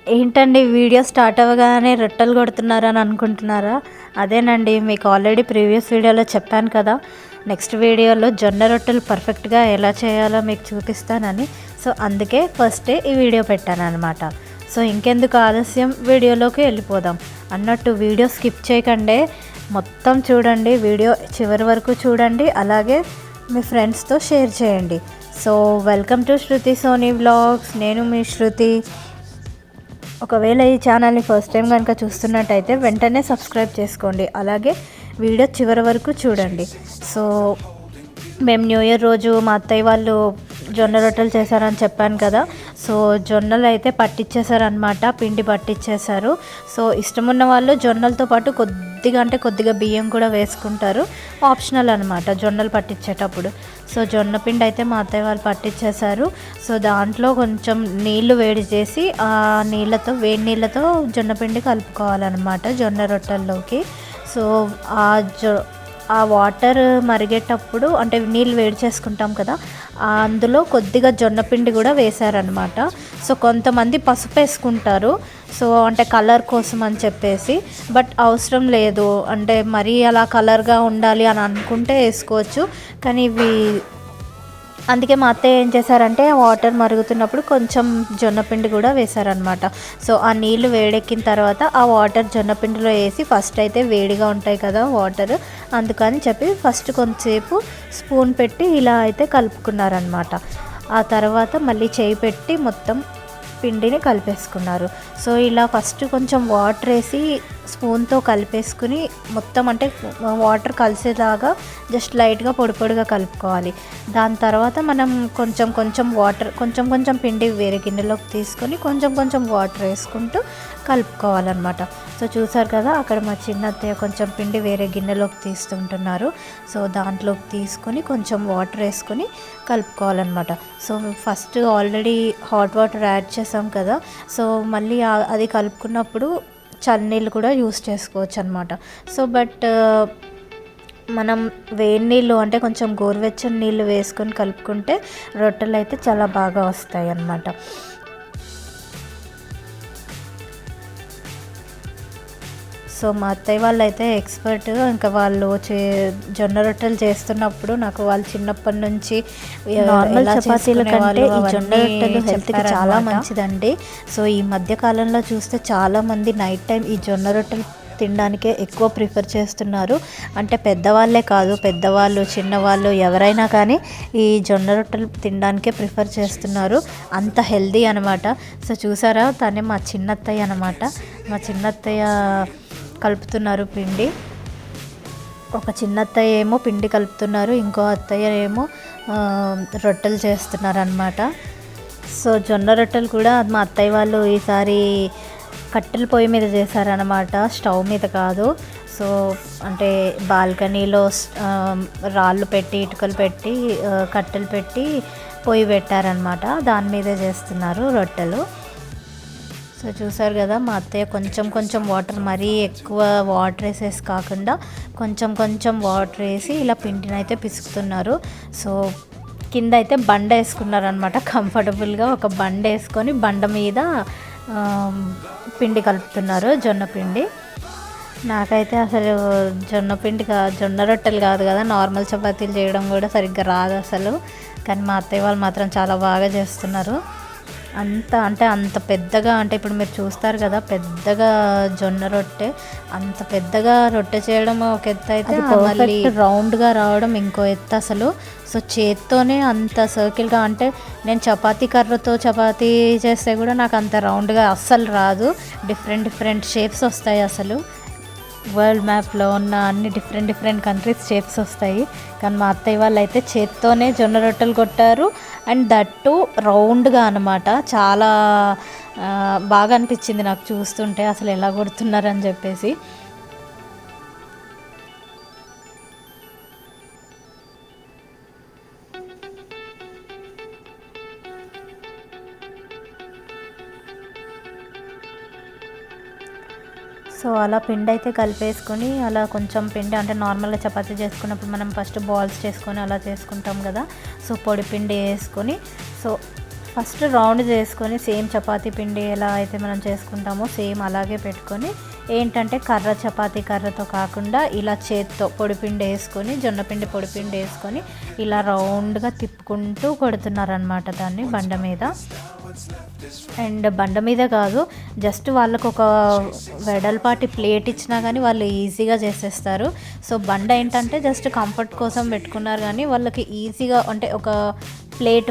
ఏంటండి video start అవ్వగానే రొట్టెలు కొడుతున్నారని అనుకుంటున్నారా? అదేనండి, మీకు ఆల్రెడీ ప్రీవియస్ వీడియోలో చెప్పాను కదా, నెక్స్ట్ వీడియోలో జొన్న రొట్టెలు పర్ఫెక్ట్గా ఎలా చేయాలో మీకు చూపిస్తానని. సో అందుకే ఫస్టే ఈ వీడియో పెట్టాను అనమాట. సో ఇంకెందుకు ఆలస్యం, వీడియోలోకి వెళ్ళిపోదాం. అన్నట్టు వీడియో స్కిప్ చేయకండి, మొత్తం చూడండి, వీడియో చివరి వరకు చూడండి, అలాగే మీ ఫ్రెండ్స్తో షేర్ చేయండి. So welcome to Shruti Soni vlogs. నేను మీ శృతి. ఒకవేళ ఈ ఛానల్ని ఫస్ట్ టైం కనుక చూస్తున్నట్టయితే వెంటనే సబ్స్క్రైబ్ చేసుకోండి, అలాగే వీడియో చివరి వరకు చూడండి. సో మేము న్యూ ఇయర్ రోజు మా అత్తయ్య వాళ్ళు జొన్న రొట్టెలు చేశారని చెప్పాను కదా. సో జొన్నలు అయితే పట్టించేశారనమాట, పిండి పట్టించేశారు. సో ఇష్టమున్న వాళ్ళు జొన్నలతో పాటు కొద్దిగా బియ్యం కూడా వేసుకుంటారు, ఆప్షనల్ అనమాట జొన్నలు పట్టించేటప్పుడు. సో జొన్న పిండి అయితే మా అత్తయ్య వాళ్ళు పట్టించేశారు. సో దాంట్లో కొంచెం నీళ్లు వేడి చేసి ఆ నీళ్ళతో, వేడి నీళ్ళతో జొన్న పిండి కలుపుకోవాలన్నమాట జొన్న రొట్టెల్లోకి. సో ఆ వాటర్ మరిగేటప్పుడు, అంటే నీళ్ళు వేడి చేసుకుంటాం కదా, అందులో కొద్దిగా జొన్నపిండి కూడా వేశారనమాట. సో కొంతమంది పసుపు వేసుకుంటారు, సో అంటే కలర్ కోసం అని చెప్పేసి. బట్ అవసరం లేదు, అంటే మరీ అలా కలర్గా ఉండాలి అని అనుకుంటే వేసుకోవచ్చు. కానీ అందుకే మా అత్తయ్య ఏం చేశారంటే వాటర్ మరుగుతున్నప్పుడు కొంచెం జొన్నపిండి కూడా వేశారనమాట. సో ఆ నీళ్లు వేడెక్కిన తర్వాత ఆ వాటర్ జొన్నపిండిలో వేసి, ఫస్ట్ అయితే వేడిగా ఉంటాయి కదా వాటర్, అందుకని చెప్పి ఫస్ట్ కొంచెంసేపు స్పూన్ పెట్టి ఇలా అయితే కలుపుకున్నారనమాట. ఆ తర్వాత మళ్ళీ చేయి పెట్టి మొత్తం పిండిని కలిపేసుకున్నారు. సో ఇలా ఫస్ట్ కొంచెం వాటర్ వేసి స్పూన్తో కలిపేసుకుని మొత్తం, అంటే వాటర్ కలిసేలాగా జస్ట్ లైట్గా పొడిగా కలుపుకోవాలి. దాని తర్వాత మనం కొంచెం పిండి వేరే గిన్నెలోకి తీసుకొని కొంచెం వాటర్ వేసుకుంటూ కలుపుకోవాలన్నమాట. సో చూసారు కదా, అక్కడ మా చిన్న అత్తయ్య కొంచెం పిండి వేరే గిన్నెలోకి తీస్తుంటున్నారు. సో దాంట్లోకి తీసుకొని కొంచెం వాటర్ వేసుకొని కలుపుకోవాలన్నమాట. So first already hot water add చేసాం కదా, సో మళ్ళీ అది కలుపుకున్నప్పుడు చన్నీళ్ళు కూడా యూస్ చేసుకోవచ్చు అనమాట. సో బట్ మనం వేడి నీళ్ళు, అంటే కొంచెం గోరువెచ్చని నీళ్ళు వేసుకొని కలుపుకుంటే రొట్టెలు అయితే చాలా బాగా వస్తాయి అన్నమాట. సో మా అత్తయ్య వాళ్ళు అయితే ఎక్స్పర్ట్. ఇంకా వాళ్ళు జొన్న రొట్టెలు చేస్తున్నప్పుడు నాకు వాళ్ళు చిన్నప్పటి నుంచి నార్మల్ చపాతీల కంటే ఈ జొన్న రొట్టెలు హెల్త్కి చాలా మంచిదండి. సో ఈ మధ్య కాలంలో చూస్తే చాలామంది నైట్ టైం ఈ జొన్న రొట్టెలు తినడానికే ఎక్కువ ప్రిఫర్ చేస్తున్నారు. అంటే పెద్దవాళ్ళే కాదు, పెద్దవాళ్ళు చిన్నవాళ్ళు ఎవరైనా కానీ ఈ జొన్న రొట్టెలు తినడానికే ప్రిఫర్ చేస్తున్నారు, అంత హెల్దీ అనమాట. సో చూసారా, తనే మా చిన్నత్తయ్య అనమాట. మా చిన్నత్తయ్య కలుపుతున్నారు పిండి. ఒక చిన్న అత్తయ్య ఏమో పిండి కలుపుతున్నారు, ఇంకో అత్తయ్య ఏమో రొట్టెలు చేస్తున్నారు అనమాట. సో జొన్న రొట్టెలు కూడా మా అత్తయ్య వాళ్ళు ఈసారి కట్టెల పొయ్యి మీద చేశారనమాట, స్టవ్ మీద కాదు. సో అంటే బాల్కనీలో రాళ్ళు పెట్టి, ఇటుకలు పెట్టి, కట్టెలు పెట్టి పొయ్యి పెట్టారనమాట, దాని మీదే చేస్తున్నారు రొట్టెలు. సో చూసారు కదా, మా అత్తయ్య కొంచెం వాటర్, మరీ ఎక్కువ వాటర్ వేసేసి కాకుండా కొంచెం వాటర్ వేసి ఇలా పిండిని అయితే పిసుకుతున్నారు. సో కింద అయితే బండ వేసుకున్నారనమాట, కంఫర్టబుల్గా ఒక బండ వేసుకొని బండ మీద పిండి కలుపుతున్నారు, జొన్న పిండి. నాకైతే అసలు జొన్న రొట్టెలు కాదు కదా, నార్మల్ చపాతీలు చేయడం కూడా సరిగ్గా రాదు అసలు. కానీ మా అత్తయ్య వాళ్ళు మాత్రం చాలా బాగా చేస్తున్నారు. అంత పెద్దగా, అంటే ఇప్పుడు మీరు చూస్తారు కదా, పెద్దగా జొన్న రొట్టె, అంత పెద్దగా రొట్టె చేయడం ఒక ఎత్తు అయితే మళ్ళీ రౌండ్గా రావడం ఇంకో ఎత్తు అసలు. సో చేత్తోనే అంత సర్కిల్గా, అంటే నేను చపాతీ కర్రతో చపాతీ చేస్తే కూడా నాకు అంత రౌండ్గా అస్సలు రాదు, డిఫరెంట్ షేప్స్ వస్తాయి అసలు. వరల్డ్ మ్యాప్లో ఉన్న అన్ని డిఫరెంట్ కంట్రీస్ షేప్స్ వస్తాయి. కానీ మా అత్తయ్య వాళ్ళు అయితే చేత్తోనే జొన్న రొట్టెలు కొట్టారు, అండ్ దట్టు రౌండ్గా అనమాట. చాలా బాగా అనిపించింది నాకు చూస్తుంటే, అసలు ఎలా కొడుతున్నారని చెప్పేసి. సో అలా పిండి అయితే కలిపేసుకొని, అలా కొంచెం పిండి, అంటే నార్మల్గా చపాతీ చేసుకున్నప్పుడు మనం ఫస్ట్ బాల్స్ చేసుకొని అలా చేసుకుంటాం కదా. సో పొడి పిండి వేసుకొని, సో ఫస్ట్ రౌండ్ చేసుకొని సేమ్ చపాతీ పిండి ఎలా అయితే మనం చేసుకుంటామో సేమ్ అలాగే పెట్టుకొని ఏంటంటే చపాతీ కర్రతో కాకుండా ఇలా చేత్తో పొడిపిండి వేసుకొని జొన్నపిండి పొడిపిండి వేసుకొని ఇలా రౌండ్గా తిప్పుకుంటూ కొడుతున్నారనమాట దాన్ని బండ మీద. అండ్ బండ మీద కాదు, జస్ట్ వాళ్ళకు ఒక వెడల్పాటి ప్లేట్ ఇచ్చినా కానీ వాళ్ళు ఈజీగా చేసేస్తారు. సో బండ ఏంటంటే జస్ట్ కంఫర్ట్ కోసం పెట్టుకున్నారు, కానీ వాళ్ళకి ఈజీగా అంటే ఒక ప్లేట్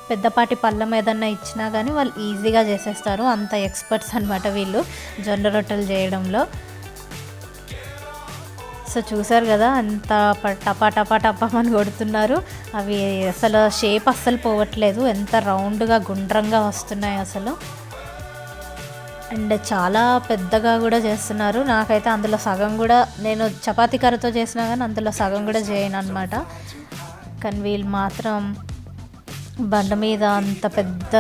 పెద్దపాటి పళ్ళం ఏదన్నా ఇచ్చినా కానీ వాళ్ళు ఈజీగా చేసేస్తారు. అంత ఎక్స్పర్ట్స్ అనమాట వీళ్ళు జొన్న రొట్టెలు చేయడంలో. సో చూసారు కదా అంత టపా టపా టపా అని కొడుతున్నారు. అవి అసలు షేప్ అస్సలు పోవట్లేదు, ఎంత రౌండ్గా గుండ్రంగా వస్తున్నాయి అసలు. అండ్ చాలా పెద్దగా కూడా చేస్తున్నారు. నాకైతే అందులో సగం కూడా, నేను చపాతీ కర్రతో చేసినా కానీ అందులో సగం కూడా చేయను అనమాట. కానీ వీళ్ళు మాత్రం బండ మీద అంత పెద్ద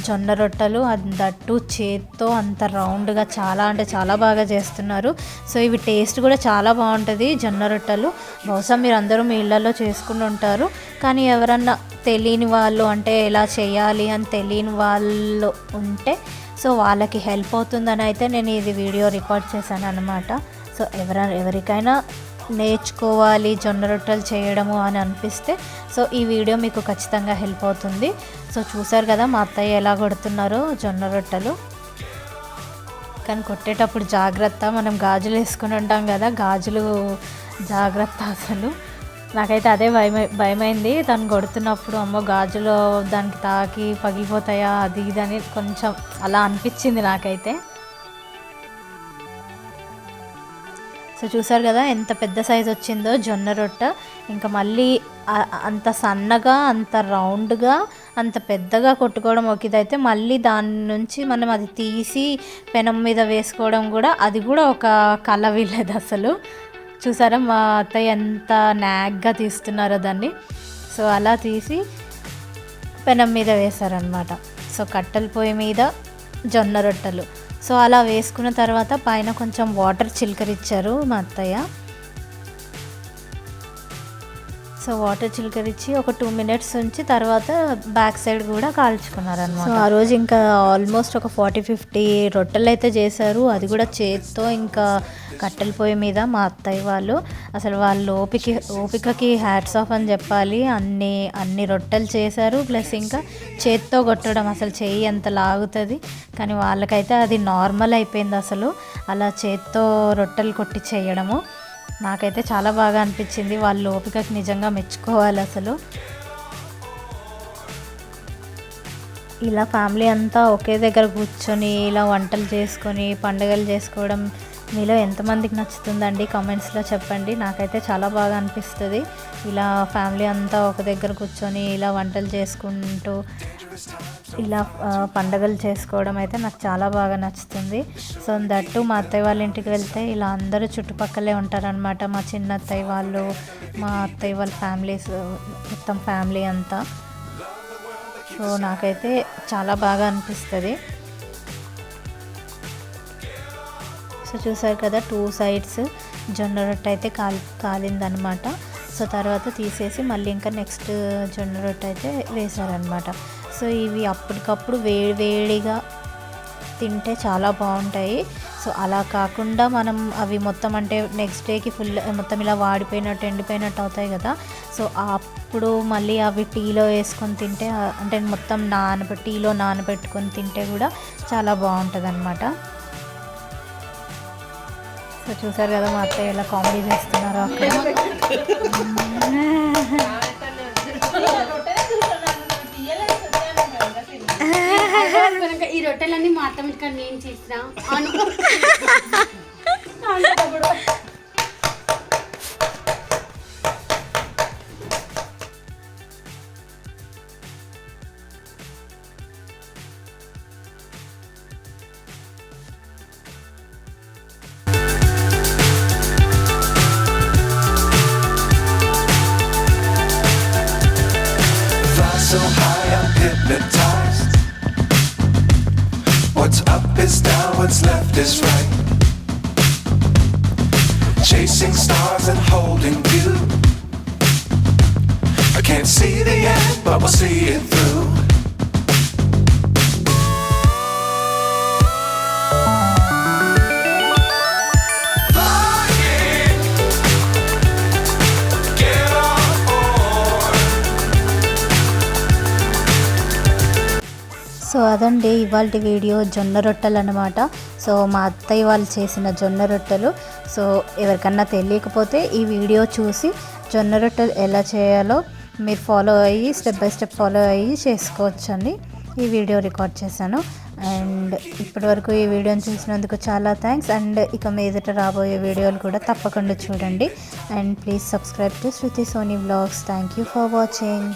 జొన్న రొట్టెలు దట్టు చేత్తో అంత రౌండ్గా చాలా అంటే చాలా బాగా చేస్తున్నారు. సో ఇవి టేస్ట్ కూడా చాలా బాగుంటుంది జొన్న రొట్టెలు. బహుశా మీరు అందరూ మీ ఇళ్ళల్లో చేసుకుని ఉంటారు, కానీ ఎవరన్నా తెలియని వాళ్ళు అంటే ఎలా చేయాలి అని తెలియని వాళ్ళు ఉంటే సో వాళ్ళకి హెల్ప్ అవుతుందని అయితే నేను ఇది వీడియో రికార్డ్ చేశాను అనమాట. సో ఎవరికైనా నేర్చుకోవాలి జొన్న రొట్టెలు చేయడము అని అనిపిస్తే సో ఈ వీడియో మీకు ఖచ్చితంగా హెల్ప్ అవుతుంది. సో చూసారు కదా మా అత్తయ్య ఎలా కొడుతున్నారో జొన్న రొట్టెలు. కానీ కొట్టేటప్పుడు జాగ్రత్త, మనం గాజులు వేసుకుని ఉంటాం కదా, గాజులు జాగ్రత్త. అసలు నాకైతే అదే భయమైంది తను కొడుతున్నప్పుడు, అమ్మో గాజులు దానికి తాకి పగిలిపోతాయా అది ఇది అని కొంచెం అలా అనిపించింది నాకైతే. సో చూసారు కదా ఎంత పెద్ద సైజు వచ్చిందో జొన్న రొట్టె. ఇంకా మళ్ళీ అంత సన్నగా అంత రౌండ్గా అంత పెద్దగా కొట్టుకోవడం ఒక ఇదైతే, మళ్ళీ దాని నుంచి మనం అది తీసి పెనం మీద వేసుకోవడం కూడా, అది కూడా ఒక కళ వీళ్ళది అసలు. చూసారా మా అత్తయ్య ఎంత నాగ్గా తీస్తున్నారో దాన్ని. సో అలా తీసి పెనం మీద వేశారనమాట. సో కట్టెల పొయ్యి మీద జొన్న రొట్టెలు. సో అలా వేసుకున్న తర్వాత పైన కొంచెం వాటర్ చిలకరిచ్చారు మా అత్తయ్య. సో వాటర్ చిలకరించి ఒక 2 minutes ఉంచి తర్వాత బ్యాక్ సైడ్ కూడా కాల్చుకున్నారనమాట. సో ఆ రోజు ఇంకా ఆల్మోస్ట్ ఒక 40-50 రొట్టెలు అయితే చేశారు, అది కూడా చేత్తో. ఇంకా కట్టెల పొయ్యి మీద మా అత్తయ్య వాళ్ళు, అసలు వాళ్ళు ఓపికకి హ్యాట్స్ ఆఫ్ అని చెప్పాలి. అన్ని రొట్టెలు చేశారు, ప్లస్ ఇంకా చేత్తో కొట్టడం, అసలు చెయ్యి ఎంత లాగుతుంది. కానీ వాళ్ళకైతే అది నార్మల్ అయిపోయింది అసలు అలా చేత్తో రొట్టెలు కొట్టి చేయడము. నాకైతే చాలా బాగా అనిపించింది, వాళ్ళ ఓపికకి నిజంగా మెచ్చుకోవాలి అసలు. ఇలా ఫ్యామిలీ అంతా ఒకే దగ్గర కూర్చొని ఇలా వంటలు చేసుకొని పండుగలు చేసుకోవడం మీలో ఎంతమందికి నచ్చుతుందండి కామెంట్స్లో చెప్పండి. నాకైతే చాలా బాగా అనిపిస్తుంది ఇలా ఫ్యామిలీ అంతా ఒక దగ్గర కూర్చొని ఇలా వంటలు చేసుకుంటూ ఇలా పండుగలు చేసుకోవడం అయితే నాకు చాలా బాగా నచ్చుతుంది. సో దట్టు మా అత్తయ్య వాళ్ళ ఇంటికి వెళ్తే ఇలా అందరూ చుట్టుపక్కలే ఉంటారనమాట. మా చిన్న అత్తయ్య వాళ్ళు, మా అత్తయ్య వాళ్ళ ఫ్యామిలీస్, మొత్తం ఫ్యామిలీ అంతా. సో నాకైతే చాలా బాగా అనిపిస్తుంది. సో చూసారు కదా 2 sides జొన్న రొట్టె అయితే కాలిందనమాట. సో తర్వాత తీసేసి మళ్ళీ ఇంకా నెక్స్ట్ జొన్న రొట్టె అయితే వేశారనమాట. సో ఇవి అప్పటికప్పుడు వేడిగా తింటే చాలా బాగుంటాయి. సో అలా కాకుండా మనం అవి మొత్తం అంటే నెక్స్ట్ డేకి మొత్తం ఇలా వాడిపోయినట్టు ఎండిపోయినట్టు అవుతాయి కదా. సో అప్పుడు మళ్ళీ అవి టీలో వేసుకొని తింటే, అంటే మొత్తం టీలో నానబెట్టుకొని తింటే కూడా చాలా బాగుంటుంది అనమాట. సో చూసారు కదా మా అత్తయ్య ఎలా కామెడీ చేస్తున్నారు అక్కడ. ఈ రొట్టెలన్నీ మా అత్తమ్మ నేను చేసినా. So high I'm hypnotized. What's up is down, what's left is right. Chasing stars and holding you. I can't see the end, but we'll see it through. అదండి ఇవాళ వీడియో జొన్న రొట్టెలు అనమాట. సో మా అత్తయ్య వాళ్ళు చేసిన జొన్న రొట్టెలు. సో ఎవరికన్నా తెలియకపోతే ఈ వీడియో చూసి జొన్న రొట్టెలు ఎలా చేయాలో మీరు ఫాలో అయ్యి స్టెప్ బై స్టెప్ ఫాలో అయ్యి చేసుకోవచ్చండి. ఈ వీడియో రికార్డ్ చేశాను. అండ్ ఇప్పటివరకు ఈ వీడియోని చూసినందుకు చాలా థ్యాంక్స్. అండ్ ఇక మీదట రాబోయే వీడియోలు కూడా తప్పకుండా చూడండి. And please subscribe to Shruti Soni vlogs. Thank you for watching.